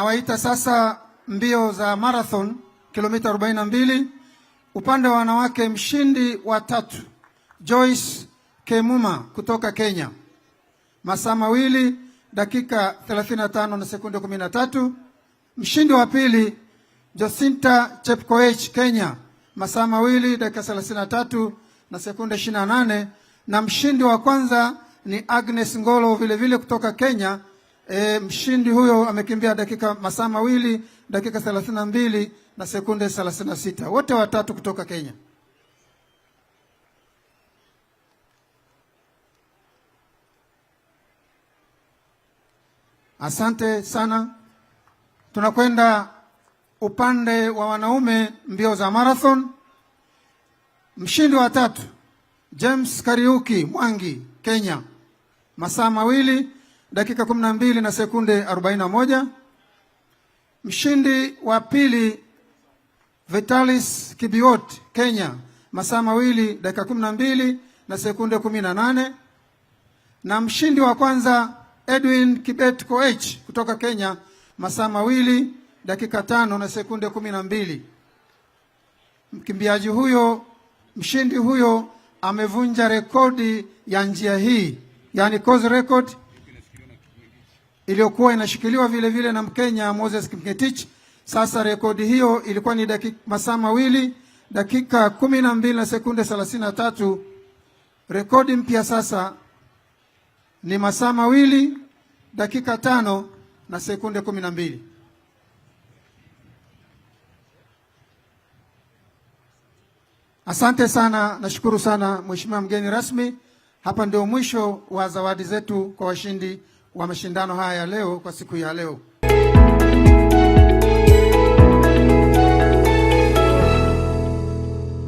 Nawaita sasa mbio za marathon kilomita 42. Upande wa wanawake, mshindi wa 3 Joyce Kemuma kutoka Kenya, masaa 2 dakika 35 na sekunde 13. Mshindi wa 2 Jacinta Chepkoech Kenya, masaa 2 dakika 33 na sekunde 28, na mshindi wa kwanza ni Agnes Ngolo vile kutoka Kenya. Mshindi huyo amekimbia masaa 2 dakika 32 na sekunde 36, wote watatu kutoka Kenya. Asante sana. Tunakwenda upande wa wanaume, mbio za marathon. Mshindi wa 3 James Kariuki Mwangi Kenya, masaa 2 dakika 12 na sekunde 41. Mshindi wa 2 Vitalis Kibiot Kenya, masaa 2 dakika 12 na sekunde 18. Na mshindi wa kwanza Edwin Kibet Koech kutoka Kenya, masaa 2 dakika 5 na sekunde 12. Mkimbiaji huyo, mshindi huyo amevunja rekodi ya njia hii, yani course record iliyokuwa inashikiliwa vile na Mkenya Moses Kipngetich. Sasa rekodi hiyo ilikuwa ni masaa 2 dakika 12 na sekunde 33. Rekodi mpya sasa ni masaa 2 dakika 5 na sekunde 12. Asante sana, nashukuru sana Mheshimiwa mgeni rasmi. Hapa ndio mwisho wa zawadi zetu kwa washindi wa mashindano haya leo, kwa siku ya leo.